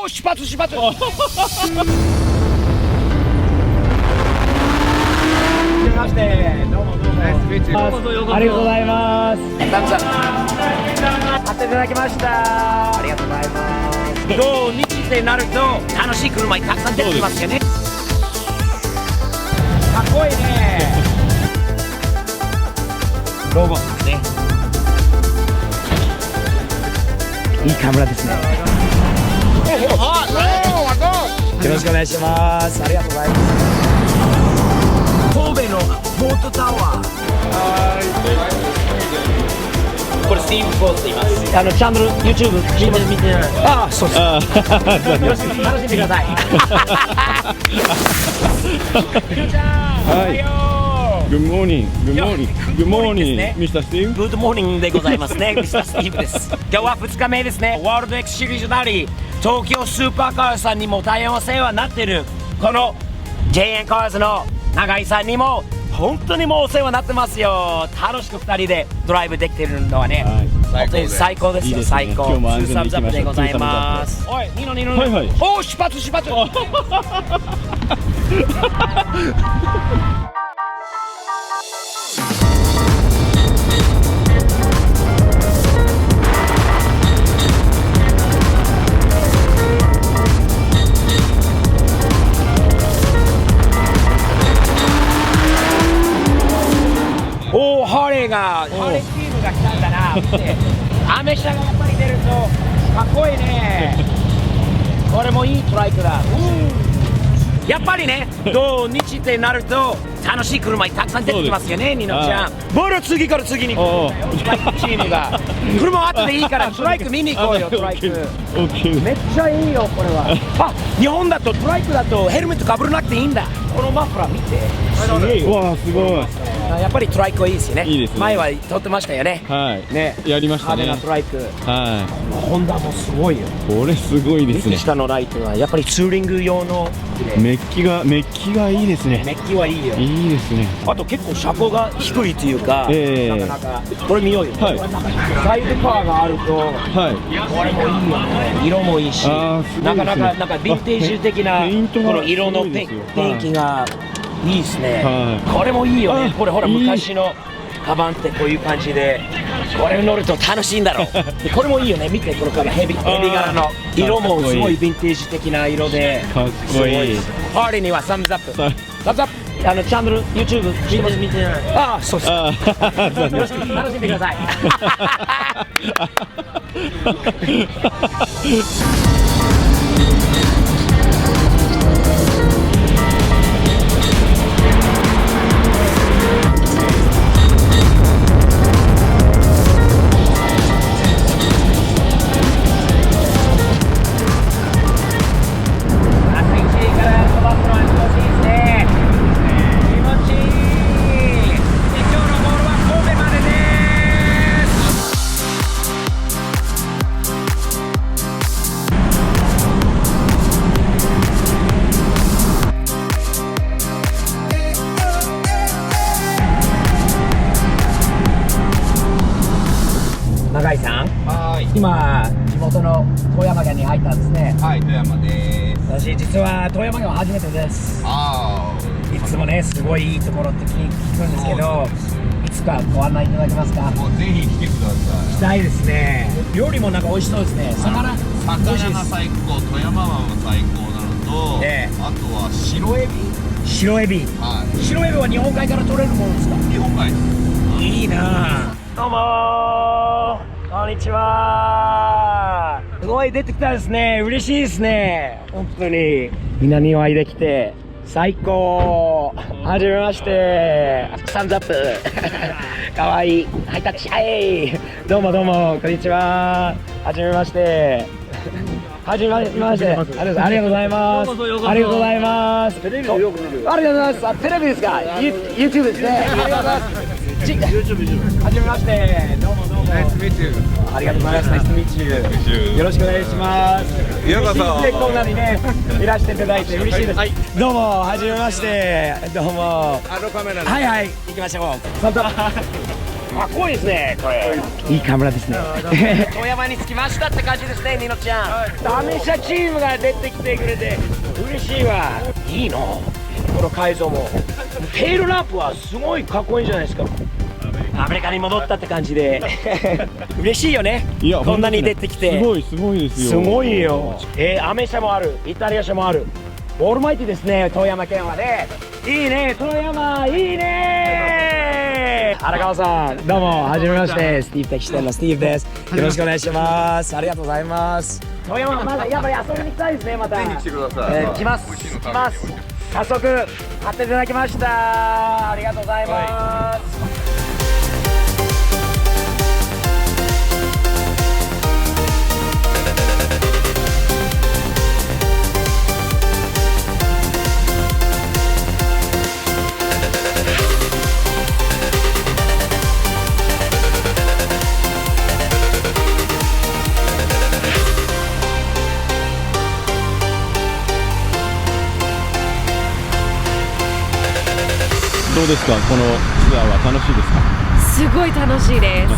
おー、出発出発。まして、どうもどうも。ありがとうございます。タムさん、買っていただきました。ありがとうございます。土日ってなると楽しい車にたくさん出てきますよね。かっこいいね。ロゴですね。いいカメラですね。よろしくお願いします。ありがとうございます。神戸のポートタワー。これスティーブ・コーズと言います。チャンネル YouTube 見てない。ああ、そうです。よろしく楽しんでください。Good morning. Good morning. Good morning, Mr. Steve. Good morning でございますね。Mr. Steve です。今日は2日目ですね。ワールド X シリーズなり東京スーパーカーズさんにも大変お世話になっているこの JN カーズの永井さんにも本当にもうお世話になってますよ。楽しく2人でドライブできてるのはね、本当に最高ですよ。最高。今日も安全に行きましょう。ツーサムズアップでございます。おい、ニノニノ。はいはい。おー、出発出発。おー、ハーレーチームが来たんだな。見て、アメ車がやっぱり出るとかっこいいね。これもいいトライクだ。やっぱりね、土日ってなると楽しい車にたくさん出てきますよね、ニノちゃん。ボール次から次に来るんだよ、トライクチームが。車は後でいいからトライク見に行こうよ、トライク。めっちゃいいよ、これは。あ、日本だとトライクだとヘルメットかぶらなくていいんだ。このマフラー見て。すげえよ。わあ、すごい。やっぱりトライクはいいですよね。いいですね。前は撮ってましたよね。はい。ね。やりましたね。派手なトライク。はホンダもすごいよ。これすごいですね。下のライトはやっぱりツーリング用の。メッキがいいですね。メッキはいいよ。いいですね。あと結構車高が低いというか、なかなかこれ見ようよ。はい。サイドカーがあると、はい。これもいいよね。色もいいし、なかなかなんかヴィンテージ的なこの色のペンキがいいですね。これもいいよね。これほら昔のカバンってこういう感じで、これ乗ると楽しいんだろう。これもいいよね。見てこのカバンヘビ柄の色もすごいヴィンテージ的な色で、かっこいい。ハーレーにはサムズアップ。サムズアップ。チャンネル YouTube 見てない。ああ、そうです。よろしく楽しんでください。永井さん、今地元の富山県に入ったんですね。はい、富山です。私実は富山県は初めてです。いつもね、すごいいいところって聞くんですけど、いつかご案内いただけますか？もうぜひ来てください。来たいですね。料理もなんか美味しそうですね。魚が最高、富山湾も最高なのと、あとは白エビ。白エビ。はい。白エビは日本海から取れるものですか？日本海です。いいなぁ。どうもー、こんにちは。すごい出てきたですね。嬉しいですね。本当にみんなにお会いできて最高。はじめまして。サムズアップ。かわいい。ハイタッチ。はい。どうもどうも、こんにちは。はじめまして。はじめまして。ありがとうございます。ありがとうございます。テレビよく見る。ありがとうございます。テレビですか？YouTube ですね。ありがとうございます。はじめまして。どうもどうも。ナイスミーチュー。ありがとうございます。ナイスミーチュー。よろしくお願いします。ようこそ。嬉しいですね、こんなにね、いらしていただいて嬉しいです。どうも、はじめまして。どうも。カメラ。はいはい、行きましょう。サムズアップ。かっこいいですねこれ。いいカメラですね。富山に着きましたって感じですね、ニノちゃん。アメ車チームが出てきてくれて嬉しいわ。いいのこの改造も。テールランプはすごいかっこいいじゃないですか。アメリカに戻ったって感じで嬉しいよね。いやこんなに出てきてすごいすごいですよ。すごいよ。アメ車もある、イタリア車もある。オールマイティですね、富山県はね。いいね、富山いいね。荒川さん、どうもはじめまして。スティーブテキシテルのスティーブです。よろしくお願いします。ありがとうございます。富山まだやっぱり遊びに行きたいですね。またぜひ来てください。来ます来ます。早速買っていただきました。ありがとうございます。どうですか、このツアーは楽しいですか？すごい楽しいです。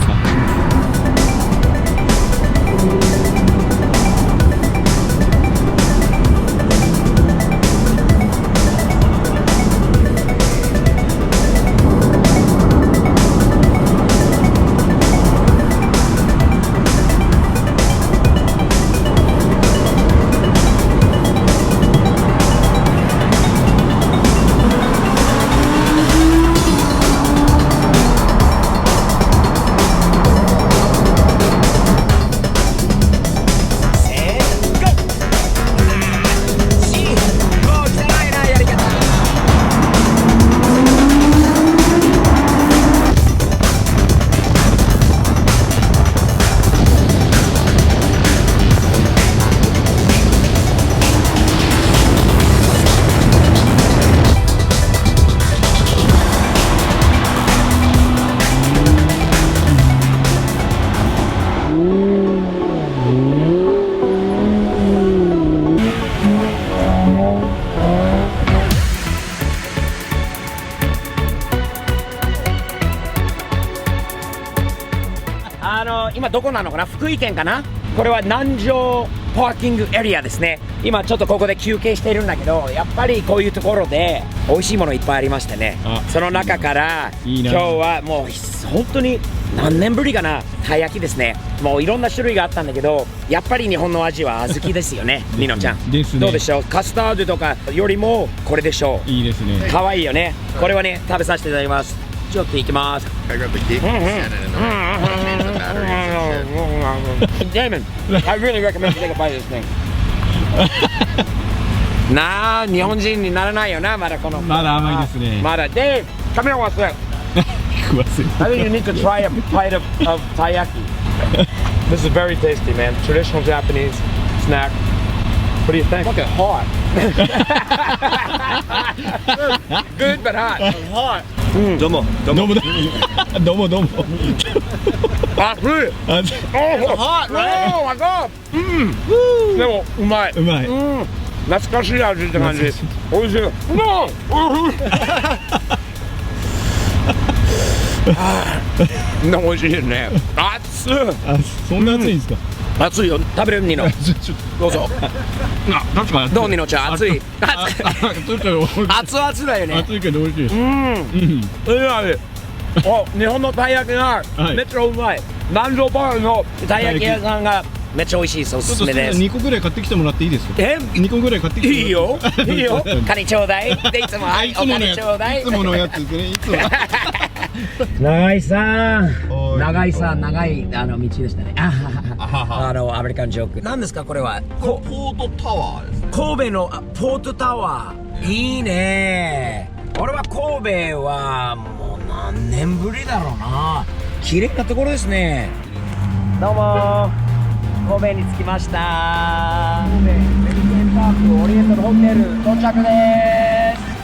今どこなのかな、福井県かな。これは南城パーキングエリアですね。今ちょっとここで休憩しているんだけど、やっぱりこういうところで美味しいものいっぱいありましてね。その中からいいな。今日はもう本当に何年ぶりかな、たい焼きですね。もういろんな種類があったんだけど、やっぱり日本の味は小豆ですよね。ニノちゃんですね。どうでしょう。カスタードとかよりもこれでしょう。いいですね。可愛いよね。これはね、食べさせていただきます。ちょっといきます。I got the cake and sand it in the change the batteries and shit. Damon, I really recommend you take a bite of this thing. なあ、日本人にならないよな、まだこの。まだ甘いですね。まだ。で、カメラ忘れ。食わせる。 I think you need to try a bite of taiyaki. This is very tasty, man. Traditional Japanese snack. What do you think? Fucking hot. Good but hot. Hot. どうもどうもどうもどうも。熱い。あ、Oh, hot. Oh my god. でもうまい。うまい。懐かしい味って感じです。美味しい。美味しいですね。熱い。あ、そんな熱いんですか？熱いよ。食べるニノ。どうぞ。確かに。どうニノちゃん、熱い。熱々だよね。熱いけど美味しいです。日本のたい焼きがめっちゃうまい。南城パーのたい焼き屋さんがめっちゃ美味しいです。おすすめです。2個ぐらい買ってきてもらっていいですか？2個ぐらい買ってきていいよ。いいよ。カニちょうだい。でいつもはいお金ちょうだい。いつものやつですね。いつも。長井さん、長井さん、長い道でしたね。アメリカンジョーク。何ですかこれは？ポートタワーです。神戸のポートタワー。いいね。俺は神戸はもう何年ぶりだろうな。綺麗なところですね。どうも神戸に着きました。神戸メリケンパークオリエンタルホテル到着です。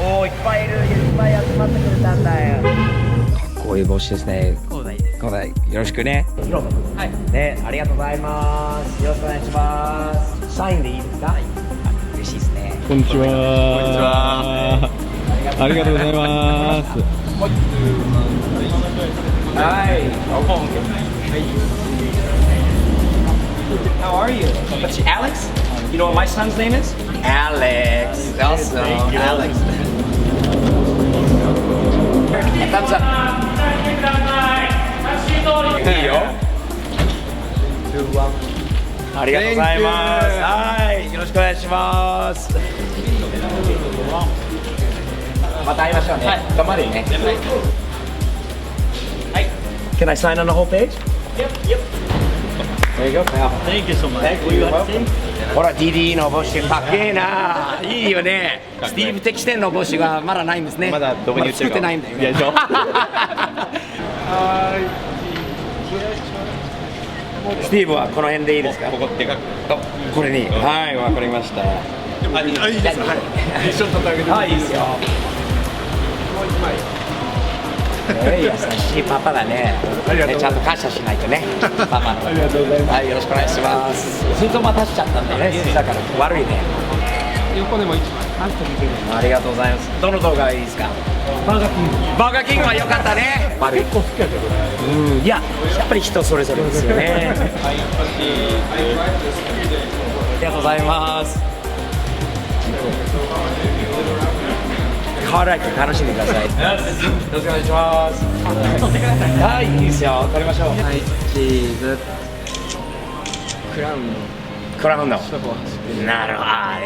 おお、いっぱいいる。いっぱい集まってくれたんだよ。かっこいい帽子ですね。広大よろしくね。はいね、ありがとうございます。よろしくお願いします。サインでいいですか？嬉しいですね。こんにちは。ありがありがとうございます。はい。How are you? What's Alex? You know what my son's name is? Alex also Alex thumbs up いいよありがとうございますはいよろしくお願いしますまた会いましょうね、頑張れねはい Can I sign on the whole page? There you go Thank you so much. Thank you. Welcome. ほら DD の帽子かっけえないいよねスティーブ的視点の帽子がまだないんですねまだどこに売ってるかまだ作ってないんだよねいやでしょスティーブはこの辺でいいですかここでかくこれにはいわかりましたいいですか一緒に撮ってあげてはいいいですよ優しいパパだねちゃんと感謝しないとねパパのありがとうございますはいよろしくお願いします水筒待たしちゃったんだよねだから悪いね横でも一枚ありがとうございますどの動画がいいですかバーガーキングバーガーキングは良かったね悪い結構好きだけどいややっぱり人それぞれですよねありがとうございますカーライフ楽しんでくださいよろしくお願いしますはいいいですよ撮りましょうはい、チーズ。クラウンのクラウンのそこを走ってる。なるほどあ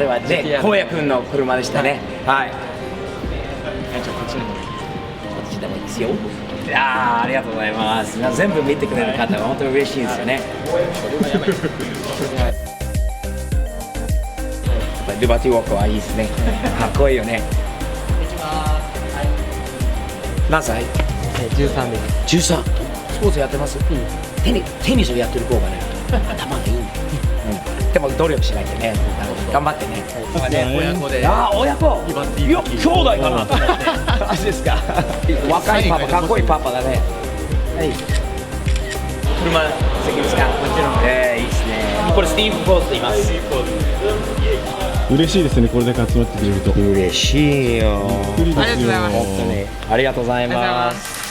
れはね荒野くんの車でしたねはいじゃあこっちにも。こっちでもいいですよありがとうございます全部見てくれる方は本当に嬉しいですよねやっぱりリバティウォークはいいですねかっこいいよね何歳13です。 13スポーツやってます、テニスをやってる方がね頭がいいんだよ、でも努力しないとね頑張ってね親子で。親子いや兄弟かなマジですか若いパパかっこいいパパだねはい車席ですかもちろんいいですねこれスティーブ・ポーズと言います嬉しいですねこれだけ集まってくれると嬉しいよびっくりですよありがとうございます本当にありがとうございます